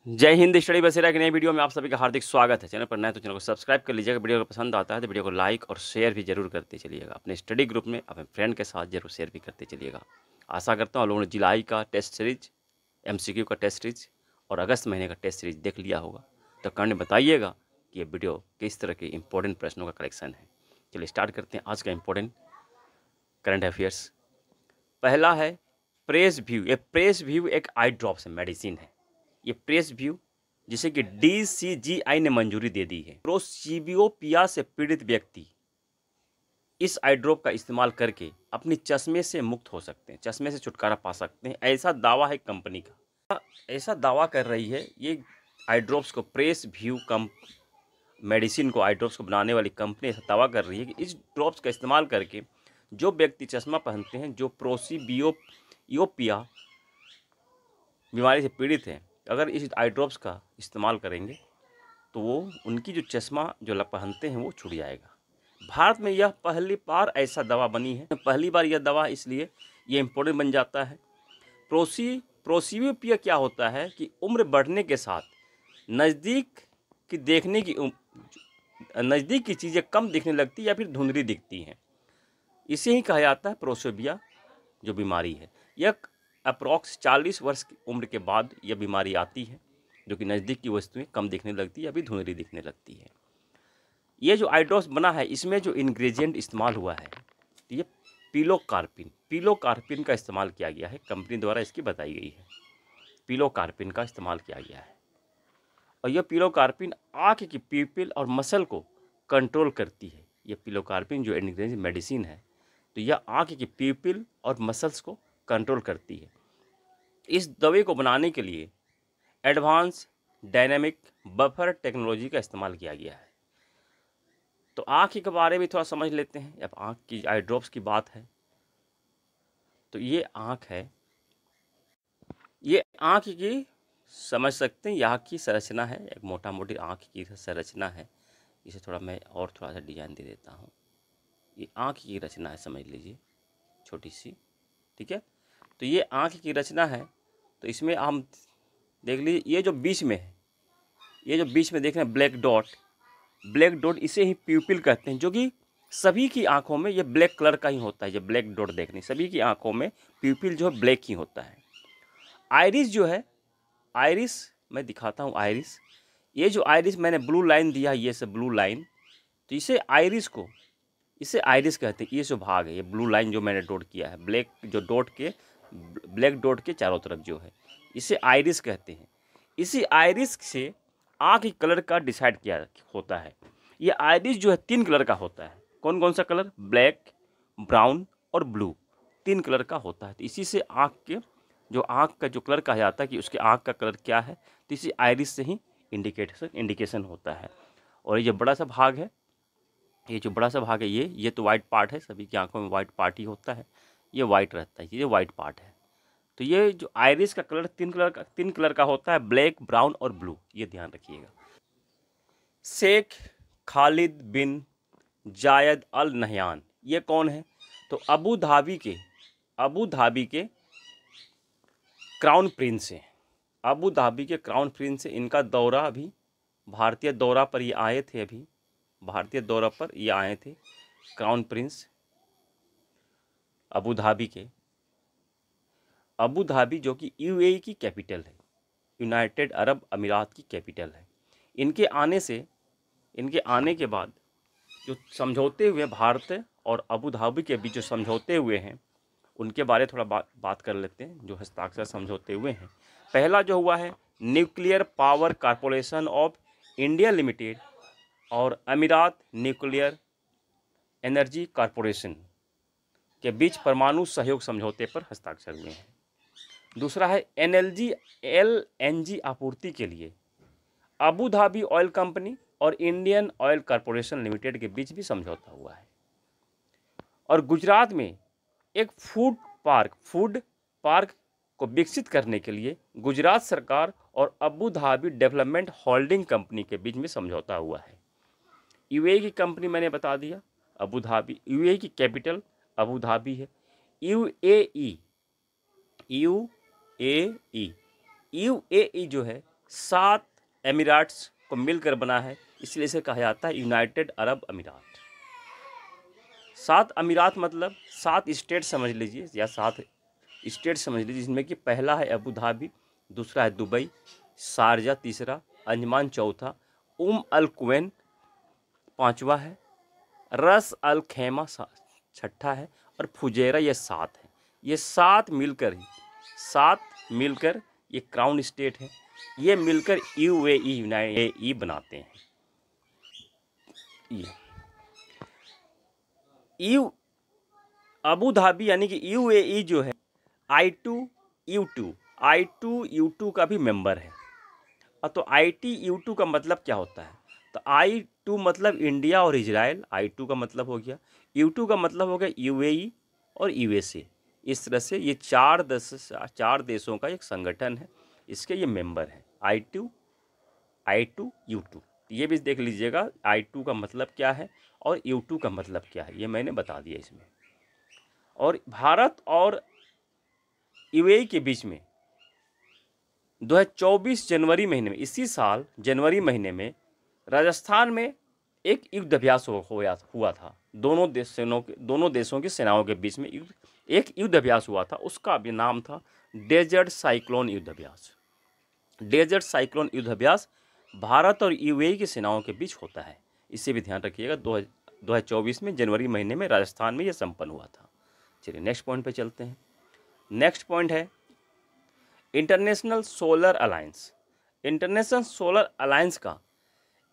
जय हिंद। स्टडी बसेरा की नई वीडियो में आप सभी का हार्दिक स्वागत है। चैनल पर नए तो चैनल को सब्सक्राइब कर लीजिएगा। वीडियो को पसंद आता है तो वीडियो को लाइक और शेयर भी जरूर करते चलिएगा। अपने स्टडी ग्रुप में अपने फ्रेंड के साथ जरूर शेयर भी करते चलिएगा। आशा करता हूँ आप लोगों ने जुलाई का टेस्ट सीरीज, MCQ का टेस्ट सीरीज और अगस्त महीने का टेस्ट सीरीज देख लिया होगा। तो कमेंट में बताइएगा कि ये वीडियो किस तरह के इंपॉर्टेंट प्रश्नों का कलेक्शन है। चलिए स्टार्ट करते हैं आज का इंपॉर्टेंट करंट अफेयर्स। पहला है प्रेस व्यू। ये प्रेस व्यू एक आई ड्रॉप्स मेडिसिन है। ये प्रेस व्यू जिसे कि DCGI ने मंजूरी दे दी है। प्रोसीबियोपिया से पीड़ित व्यक्ति इस आई ड्रॉप का इस्तेमाल करके अपनी चश्मे से मुक्त हो सकते हैं, चश्मे से छुटकारा पा सकते हैं। ऐसा दावा है कंपनी का, ऐसा दावा कर रही है ये आई ड्रॉप्स को, प्रेस व्यू मेडिसिन को, आई ड्रॉप्स को बनाने वाली कंपनी ऐसा दावा कर रही है कि इस ड्रॉप्स का इस्तेमाल करके जो व्यक्ति चश्मा पहनते हैं, जो प्रोसीबियोपिया बीमारी से पीड़ित हैं, अगर इस आई ड्रॉप्स का इस्तेमाल करेंगे तो वो उनकी जो चश्मा जो पहनते हैं वो छूट जाएगा। भारत में यह पहली बार ऐसा दवा बनी है। पहली बार यह दवा इसलिए ये इम्पोर्टेंट बन जाता है। प्रोसीबियोपिया क्या होता है कि उम्र बढ़ने के साथ नज़दीक की चीज़ें कम दिखने लगती या फिर धुंधली दिखती हैं। इसे ही कहा जाता है प्रोसीबिया जो बीमारी है। यह अप्रॉक्स 40 वर्ष की उम्र के बाद यह बीमारी आती है, जो कि नज़दीक की वस्तुएं कम दिखने लगती है या फिर धुंधली दिखने लगती है। ये जो आई ड्रॉप्स बना है इसमें जो इंग्रेडिएंट इस्तेमाल हुआ है तो ये पिलोकार्पिन का इस्तेमाल किया गया है। कंपनी द्वारा इसकी बताई गई है, पिलोकार्पिन का इस्तेमाल किया गया है। और यह पिलोकार्पिन आँख की प्यूपिल और मसल को कंट्रोल करती है। यह पिलोकार्पिन जो इंग्रेडिएंट मेडिसिन है तो यह आँख की प्यूपिल और मसल्स को कंट्रोल करती है। इस दवा को बनाने के लिए एडवांस डायनामिक बफर टेक्नोलॉजी का इस्तेमाल किया गया है। तो आँख के बारे में थोड़ा समझ लेते हैं। अब आँख की आई ड्रॉप्स की बात है तो ये आँख है, ये आँख की समझ सकते हैं, यहाँ की संरचना है, एक मोटा मोटी आँख की संरचना है। इसे थोड़ा मैं और थोड़ा सा डिजाइन दे देता हूँ। ये आँख की रचना है, समझ लीजिए, छोटी सी, ठीक है। तो ये आँख की रचना है। तो इसमें हम देख लीजिए, ये जो बीच में है, ये जो बीच में देख रहे हैं ब्लैक डॉट इसे ही प्यूपिल कहते हैं, जो कि सभी की आंखों में ये ब्लैक कलर का ही होता है। ये ब्लैक डॉट देखने सभी की आंखों में प्यूपिल जो है ब्लैक ही होता है। आइरिस जो है, आइरिस मैं दिखाता हूँ। आइरिस, ये जो आइरिस मैंने ब्लू लाइन दिया है, ये सब ब्लू लाइन, तो इसे आइरिस कहते हैं। ये जो भाग है, ये ब्लू लाइन जो मैंने डॉट किया है, ब्लैक डॉट के चारों तरफ जो है, इसे आइरिस कहते हैं। इसी आइरिस से आँख की कलर का डिसाइड किया होता है। ये आइरिस जो है 3 कलर का होता है। कौन कौन सा कलर? ब्लैक, ब्राउन और ब्लू, 3 कलर का होता है। तो इसी से आँख का जो कलर कहा जाता है कि उसके आँख का कलर क्या है, तो इसी आइरिस से ही इंडिकेशन होता है। और ये बड़ा सा भाग है, ये जो बड़ा सा भाग है, ये तो वाइट पार्ट है, सभी की आंखों में वाइट पार्ट ही होता है, ये वाइट रहता है, ये वाइट पार्ट है। तो ये जो आइरिस का कलर 3 कलर का होता है, ब्लैक, ब्राउन और ब्लू, ये ध्यान रखिएगा। शेख खालिद बिन जायद अल नहयान, ये कौन है? तो अबू धाबी के क्राउन प्रिंस हैं। अबू धाबी के क्राउन प्रिंस है। इनका दौरा अभी भारतीय दौरा पर ये आए थे, अभी भारतीय दौरा पर ये आए थे क्राउन प्रिंस अबू धाबी जो कि UAE की कैपिटल है, यूनाइटेड अरब अमीरात की कैपिटल है। इनके आने के बाद जो समझौते हुए भारत और अबू धाबी के बीच जो समझौते हुए हैं उनके बारे थोड़ा बात कर लेते हैं, जो हस्ताक्षर समझौते हुए हैं। पहला जो हुआ है, nuclear power corporation of India limited और अमीरात न्यूक्लियर एनर्जी कॉरपोरेशन के बीच परमाणु सहयोग समझौते पर हस्ताक्षर हुए हैं। दूसरा है LNG आपूर्ति के लिए अबू धाबी ऑयल कंपनी और इंडियन ऑयल कॉरपोरेशन लिमिटेड के बीच भी समझौता हुआ है। और गुजरात में एक फूड पार्क को विकसित करने के लिए गुजरात सरकार और Abu Dhabi development holding company के बीच में समझौता हुआ है। UAE की कंपनी मैंने बता दिया, अबू धाबी, UAE की कैपिटल अबू धाबी है। UAE जो है 7 एमिराट्स को मिलकर बना है, इसलिए इसे कहा जाता है यूनाइटेड अरब अमीरात। 7 अमीरात मतलब 7 स्टेट समझ लीजिए, या 7 स्टेट समझ लीजिए, जिसमें कि पहला है अबू धाबी, दूसरा है दुबई, शारजा तीसरा, अंजमान चौथा, अल कुवैन पांचवा है, रस अल खैमा छठा है, और फुजैरा ये 7 है। ये 7 मिलकर ये क्राउन स्टेट है। ये मिलकर यूएई बनाते हैं। ये यू अबू धाबी यानी कि यूएई जो है I2U2 का भी मेंबर है। तो ITU2 का मतलब क्या होता है? तो I2 मतलब इंडिया और इजराइल, I2 का मतलब हो गया, U2 का मतलब हो गया यूएई और यूएसए। इस तरह से ये 4 देशों का एक संगठन है, इसके ये मेंबर हैं I2U2। ये भी देख लीजिएगा I2 का मतलब क्या है और U2 का मतलब क्या है, ये मैंने बता दिया इसमें। और भारत और यूएई के बीच में 2024 जनवरी महीने में, इसी साल जनवरी महीने में राजस्थान में एक युद्ध अभ्यास हुआ था। दोनों देशों की सेनाओं के बीच में एक युद्ध अभ्यास हुआ था। उसका भी नाम था डेजर्ट साइक्लोन युद्ध अभ्यास। डेजर्ट साइक्लोन युद्ध अभ्यास भारत और यूएई की सेनाओं के बीच होता है, इसे भी ध्यान रखिएगा। 2024 में जनवरी महीने में राजस्थान में यह संपन्न हुआ था। चलिए नेक्स्ट पॉइंट पे चलते हैं। नेक्स्ट पॉइंट है international solar alliance. International solar alliance का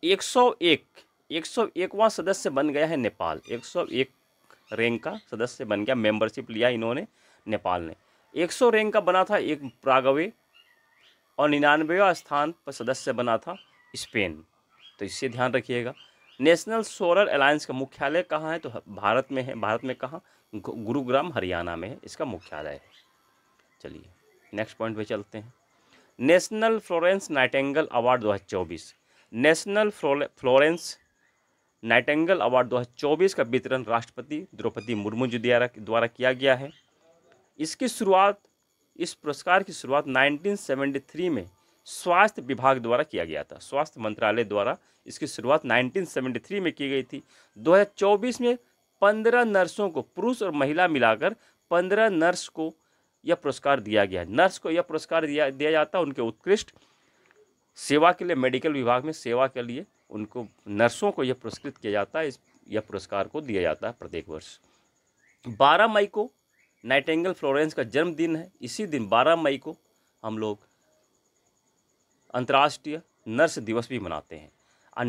101वां सदस्य बन गया है नेपाल। 101 रैंक का सदस्य बन गया, मेंबरशिप लिया इन्होंने नेपाल ने। 100 रैंक का बना था एक प्रागवे, और 99वां स्थान पर सदस्य बना था स्पेन। तो इससे ध्यान रखिएगा। नेशनल सोलर अलायंस का मुख्यालय कहाँ है? तो भारत में है। भारत में कहाँ? गुरुग्राम हरियाणा में है इसका मुख्यालय है। चलिए नेक्स्ट पॉइंट पे चलते हैं। National Florence Nightingale award 2024। National Florence Nightingale award 2024 का वितरण राष्ट्रपति द्रौपदी मुर्मू जी द्वारा किया गया है। इस पुरस्कार की शुरुआत 1973 में स्वास्थ्य विभाग द्वारा किया गया था। स्वास्थ्य मंत्रालय द्वारा इसकी शुरुआत 1973 में की गई थी। 2024 में 15 नर्सों को, पुरुष और महिला मिलाकर 15 नर्स को यह पुरस्कार दिया गया। नर्स को यह पुरस्कार दिया जाता है उनके उत्कृष्ट सेवा के लिए। मेडिकल विभाग में सेवा के लिए उनको, नर्सों को यह पुरस्कृत किया जाता है। यह पुरस्कार को दिया जाता है प्रत्येक वर्ष। 12 मई को नाइटिंगेल फ्लोरेंस का जन्मदिन है। इसी दिन 12 मई को हम लोग अंतर्राष्ट्रीय नर्स दिवस भी मनाते हैं। और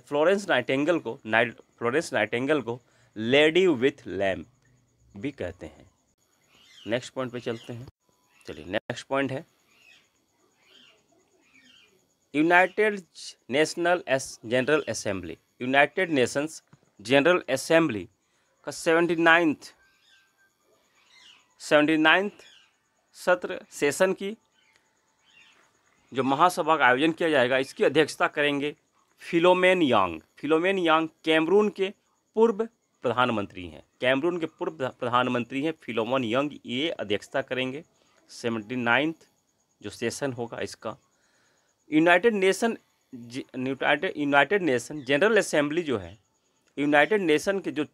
फ्लोरेंस नाइटिंगेल को लेडी विथ लैम्प भी कहते हैं। नेक्स्ट पॉइंट पे चलते हैं। चलिए नेक्स्ट पॉइंट है United Nations general assembly. United Nations general assembly का 79th सत्र सेशन की जो महासभा का आयोजन किया जाएगा, इसकी अध्यक्षता करेंगे फिलोमेन यांग। फिलोमेन यांग कैमरून के पूर्व प्रधानमंत्री हैं। कैमरून के पूर्व प्रधानमंत्री हैं फिलोमेन यांग, ये अध्यक्षता करेंगे। 79th जो सेशन होगा इसका। यूनाइटेड नेशन जनरल असेंबली जो है, यूनाइटेड नेशन के जो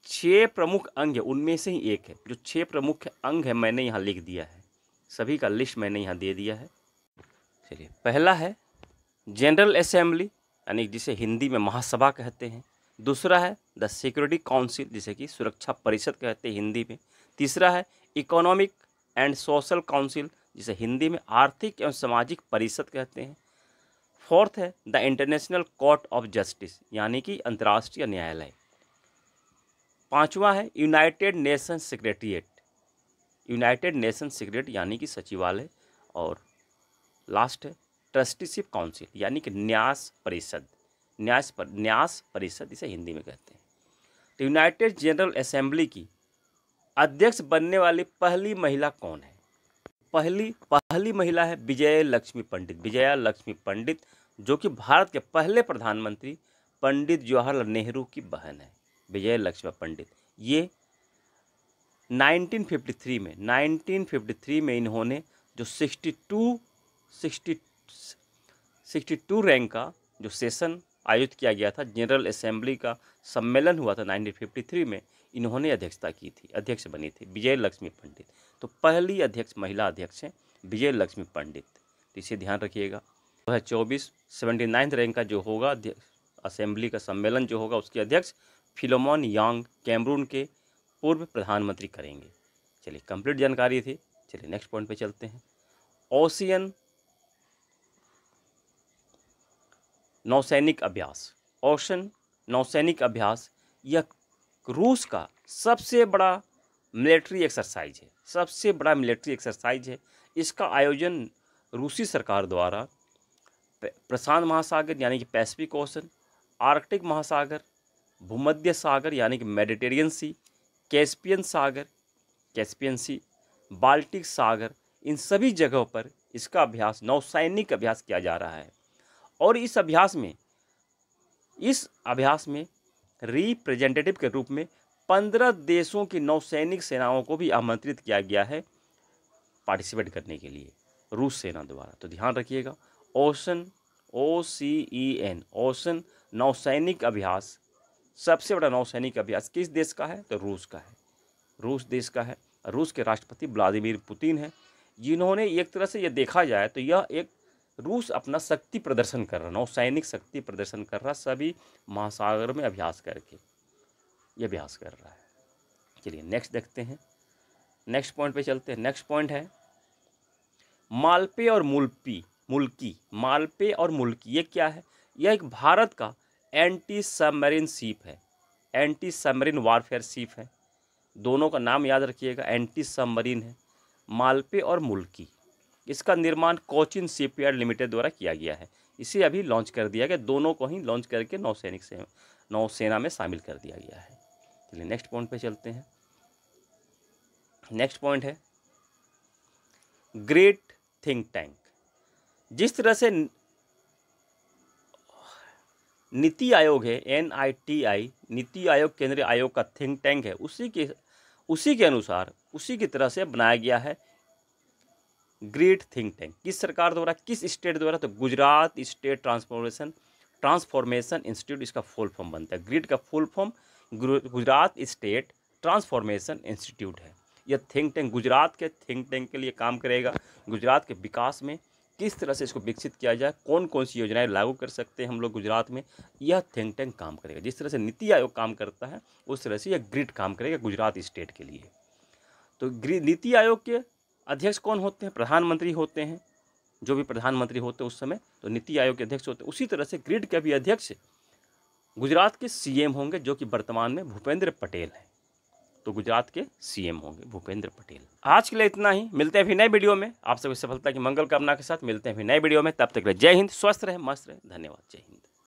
6 प्रमुख अंग है उनमें से ही एक है। जो 6 प्रमुख अंग है मैंने यहाँ लिख दिया है, सभी का लिस्ट मैंने यहाँ दे दिया है। चलिए पहला है जनरल असेंबली, यानी जिसे हिंदी में महासभा कहते हैं। दूसरा है द सिक्योरिटी काउंसिल, जिसे कि सुरक्षा परिषद कहते हैं हिंदी में। तीसरा है इकोनॉमिक एंड सोशल काउंसिल, जिसे हिंदी में आर्थिक एवं सामाजिक परिषद कहते हैं। फोर्थ है the international court of justice, यानी कि अंतर्राष्ट्रीय न्यायालय। पांचवा है यूनाइटेड नेशन सेक्रेटरीट, यानी कि सचिवालय। और लास्ट है ट्रस्टीशिप काउंसिल, यानी कि न्यास परिषद इसे हिंदी में कहते हैं। तो यूनाइटेड जनरल असेंबली की अध्यक्ष बनने वाली पहली महिला कौन है? पहली महिला है विजया लक्ष्मी पंडित, जो कि भारत के पहले प्रधानमंत्री पंडित जवाहरलाल नेहरू की बहन है। विजया लक्ष्मी पंडित ये 1953 में इन्होंने जो 62 62 रैंक का जो सेशन आयोजित किया गया था, जनरल असेंबली का सम्मेलन हुआ था 1953 में, इन्होंने अध्यक्षता की थी, अध्यक्ष बनी थी विजय लक्ष्मी पंडित। तो पहली अध्यक्ष महिला अध्यक्ष हैं विजय लक्ष्मी पंडित, तो इसे ध्यान रखिएगा। 2024 79 रैंक का जो होगा असेंबली का सम्मेलन जो होगा, उसके अध्यक्ष फिलोमोन यांग कैमरून के पूर्व प्रधानमंत्री करेंगे। चलिए, कंप्लीट जानकारी थी। चलिए नेक्स्ट पॉइंट पे चलते हैं। ओशियन नौसैनिक अभ्यास, ओशन नौसैनिक अभ्यास यह रूस का सबसे बड़ा मिलिट्री एक्सरसाइज है, सबसे बड़ा मिलिट्री एक्सरसाइज है। इसका आयोजन रूसी सरकार द्वारा प्रशांत महासागर यानी कि पैसिफिक ओशन, आर्कटिक महासागर, भूमध्य सागर यानी कि मेडिटेरियन सी, कैस्पियन सागर, कैस्पियन सी, बाल्टिक सागर, इन सभी जगहों पर इसका अभ्यास, नौसैनिक अभ्यास किया जा रहा है। और इस अभ्यास में रिप्रेजेंटेटिव के रूप में 15 देशों की नौसैनिक सेनाओं को भी आमंत्रित किया गया है पार्टिसिपेट करने के लिए रूस सेना द्वारा। तो ध्यान रखिएगा, ओशन OCEN ओशन नौसैनिक अभ्यास, सबसे बड़ा नौसैनिक अभ्यास किस देश का है? तो रूस का है, रूस देश का है। रूस के राष्ट्रपति व्लादिमीर पुतिन है, जिन्होंने एक तरह से ये देखा जाए तो यह एक रूस अपना शक्ति प्रदर्शन कर रहा, नौसैनिक शक्ति प्रदर्शन कर रहा, सभी महासागर में अभ्यास करके ये अभ्यास कर रहा है। चलिए नेक्स्ट देखते हैं, नेक्स्ट पॉइंट पे चलते हैं। नेक्स्ट पॉइंट है मालपे और मुल्की। मालपे और मुल्की ये क्या है? यह एक भारत का एंटी सबमरीन शिप है, एंटी सबमरीन वारफेयर शिप है। दोनों का नाम याद रखिएगा, एंटी सबमरीन है, मालपे और मुल्की। इसका निर्माण कोचिन शिपयार्ड लिमिटेड द्वारा किया गया है। इसे अभी लॉन्च कर दिया गया, दोनों को ही लॉन्च करके नौसेना में शामिल कर दिया गया है। चलिए नेक्स्ट पॉइंट पे चलते हैं। नेक्स्ट पॉइंट है ग्रेट थिंक टैंक। जिस तरह से नीति आयोग है NITI, नीति आयोग केंद्रीय आयोग का थिंक टैंक है, उसी के अनुसार, उसी की तरह से बनाया गया है ग्रेट थिंक टैंक। किस सरकार द्वारा, किस स्टेट द्वारा? तो गुजरात स्टेट ट्रांसफॉर्मेशन इंस्टीट्यूट इसका फुल फॉर्म बनता है। ग्रेट का full form Gujarat state transformation institute है। यह थिंक टैंक गुजरात के थिंक टैंक के लिए काम करेगा। गुजरात के विकास में किस तरह से इसको विकसित किया जाए, कौन कौन सी योजनाएं लागू कर सकते हैं हम लोग गुजरात में, यह थिंक टैंक काम करेगा। जिस तरह से नीति आयोग काम करता है, उस तरह से यह ग्रिड काम करेगा गुजरात स्टेट के लिए। तो नीति आयोग के अध्यक्ष कौन होते हैं? प्रधानमंत्री होते हैं, जो भी प्रधानमंत्री होते हैं उस समय, तो नीति आयोग के अध्यक्ष होते हैं। उसी तरह से ग्रिड के भी अध्यक्ष गुजरात के CM होंगे, जो कि वर्तमान में भूपेंद्र पटेल हैं। तो गुजरात के CM होंगे भूपेंद्र पटेल। आज के लिए इतना ही, मिलते हैं फिर नए वीडियो में। आप सभी सफलता की मंगल कामना के साथ मिलते हैं फिर नए वीडियो में। तब तक जय हिंद, स्वस्थ रहे, मस्त रहे, धन्यवाद, जय हिंद।